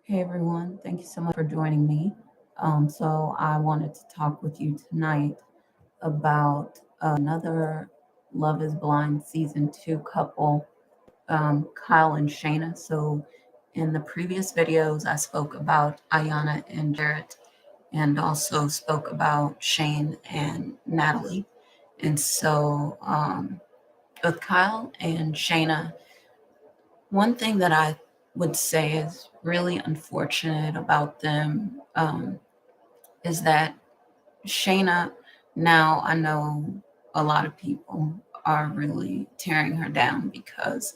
Hey everyone, thank you so much for joining me. So I wanted to talk with you tonight about another Love is Blind season 2 couple, Kyle and Shaina. So in the previous videos, I spoke about Ayana and Jarrett and also spoke about Shane and Natalie. And so with Kyle and Shaina, one thing that I would say is really unfortunate about them is that Shayna, now I know a lot of people are really tearing her down because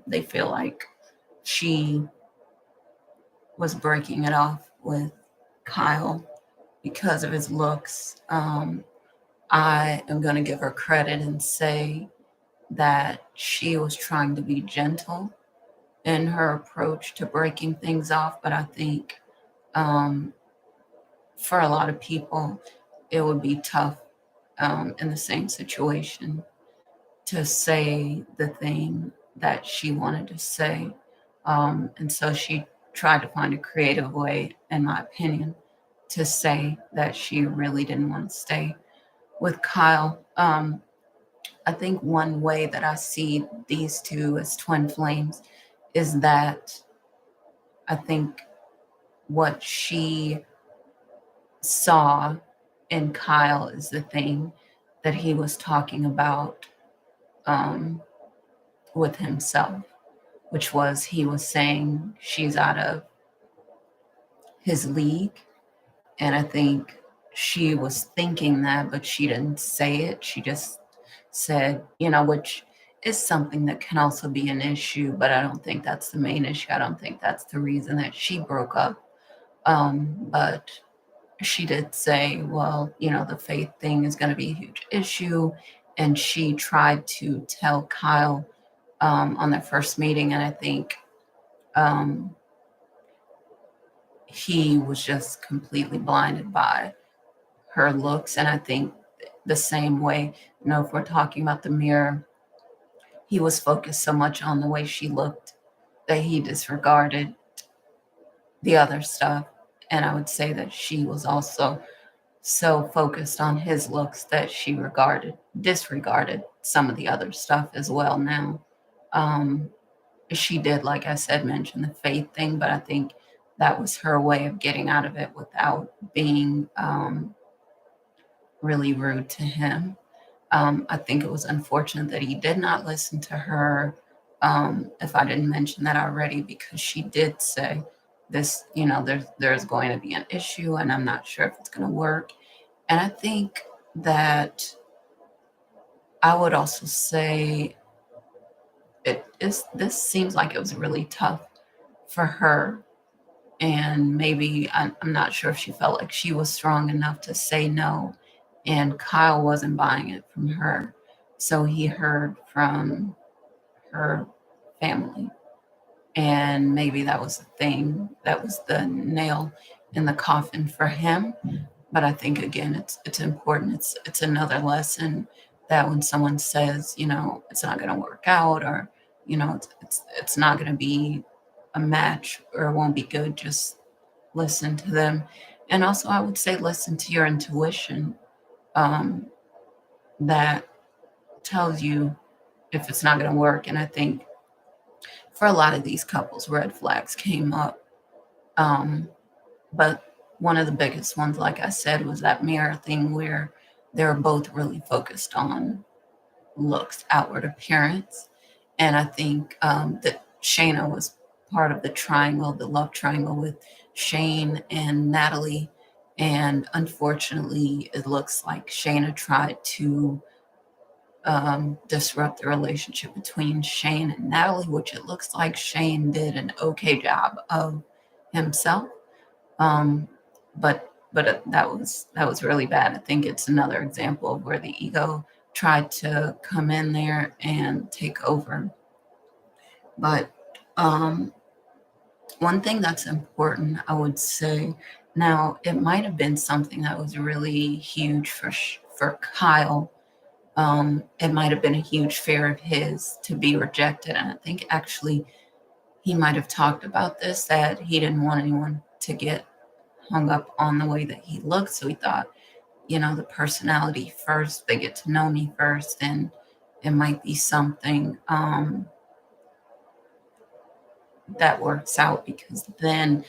they feel like she was breaking it off with Kyle because of his looks. I am going to give her credit and say that she was trying to be gentle in her approach to breaking things off, but I think um, for a lot of people, it would be tough in the same situation to say the thing that she wanted to say. And so she tried to find a creative way, in my opinion, to say that she really didn't want to stay with Kyle. I think one way that I see these two as twin flames is that I think what she saw in Kyle is the thing that he was talking about um, with himself, which was he was saying she's out of his league. And I think she was thinking that, but she didn't say it. She just said, which is something that can also be an issue, but I don't think that's the main issue. I don't think that's the reason that she broke up. But she did say, well, the faith thing is going to be a huge issue. And she tried to tell Kyle on their first meeting. And I think um, he was just completely blinded by her looks. And I think the same way, if we're talking about the mirror, he was focused so much on the way she looked that he disregarded the other stuff. And I would say that she was also so focused on his looks that she disregarded some of the other stuff as well. Now, um, she did, like I said, mention the faith thing, but I think that was her way of getting out of it without being really rude to him. I think it was unfortunate that he did not listen to her. If I didn't mention that already, because she did say this, there's going to be an issue, and I'm not sure if it's going to work. And I think that I would also say this seems like it was really tough for her. And maybe I'm not sure if she felt like she was strong enough to say no, and Kyle wasn't buying it from her. So he heard from her family. And maybe that was the thing, that was the nail in the coffin for him. But I think again, it's important. It's another lesson that when someone says, it's not going to work out, or it's not going to be a match, or it won't be good, just listen to them. And also, I would say listen to your intuition, um, that tells you if it's not going to work. And I think for a lot of these couples, red flags came up. But one of the biggest ones, like I said, was that mirror thing where they're both really focused on looks, outward appearance. And I think that Shayna was part of the triangle, the love triangle with Shane and Natalie. And unfortunately, it looks like Shayna tried to disrupt the relationship between Shane and Natalie, which it looks like Shane did an okay job of himself. Um, but that was really bad. I think it's another example of where the ego tried to come in there and take over. But um, one thing that's important, I would say, now it might have been something that was really huge for Kyle. It might have been a huge fear of his to be rejected, and I think actually he might have talked about this, that he didn't want anyone to get hung up on the way that he looked. So he thought, the personality first, they get to know me first, and it might be something that works out, because then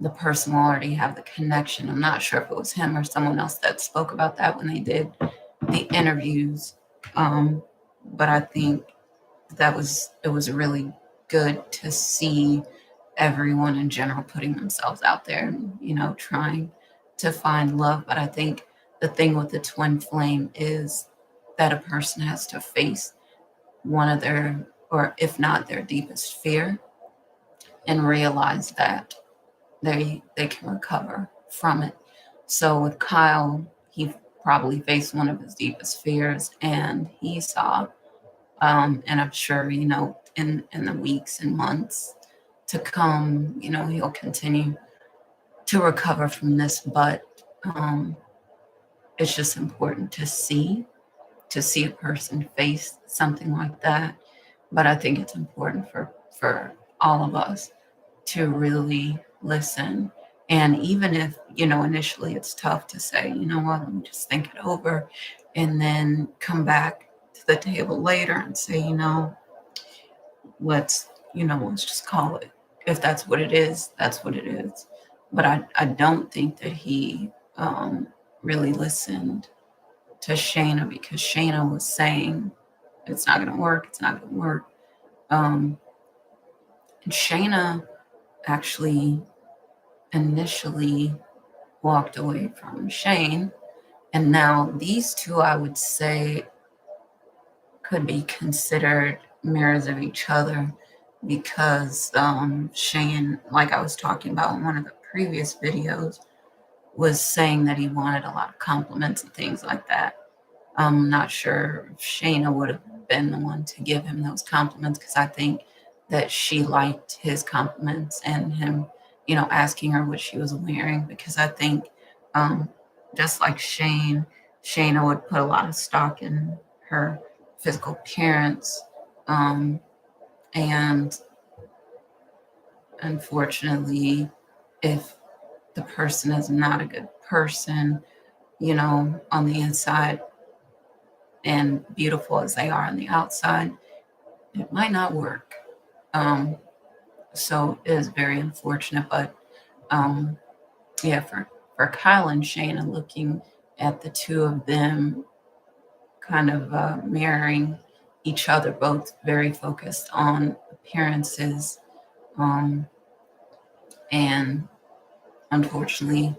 the person will already have the connection. I'm not sure if it was him or someone else that spoke about that when they did the interviews. But I think it was really good to see everyone in general putting themselves out there and, trying to find love. But I think the thing with the twin flame is that a person has to face one of their, or if not their deepest fear, and realize that they can recover from it. So with Kyle, he probably faced one of his deepest fears, and he saw, and I'm sure, in the weeks and months to come, he'll continue to recover from this. But it's just important to see a person face something like that. But I think it's important for all of us to really listen. And even if, initially it's tough to say, you know what, let me just think it over, and then come back to the table later and say, let's just call it. If that's what it is, that's what it is. But I don't think that he really listened to Shaina, because Shaina was saying, it's not going to work, it's not going to work. And Shaina actually initially walked away from Shane. And now these two, I would say, could be considered mirrors of each other, because Shane, like I was talking about in one of the previous videos, was saying that he wanted a lot of compliments and things like that. I'm not sure if Shayna would have been the one to give him those compliments, because I think that she liked his compliments and him, asking her what she was wearing, because I think just like Shayna would put a lot of stock in her physical appearance. And unfortunately, if the person is not a good person, on the inside, and beautiful as they are on the outside, it might not work. So it is very unfortunate. But yeah, for Kyle and Shayna, looking at the two of them kind of mirroring each other, both very focused on appearances, and unfortunately,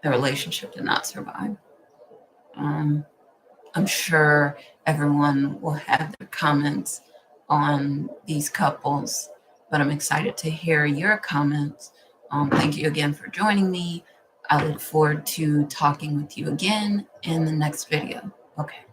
the relationship did not survive. I'm sure everyone will have their comments on these couples, but I'm excited to hear your comments. Thank you again for joining me. I look forward to talking with you again in the next video. Okay.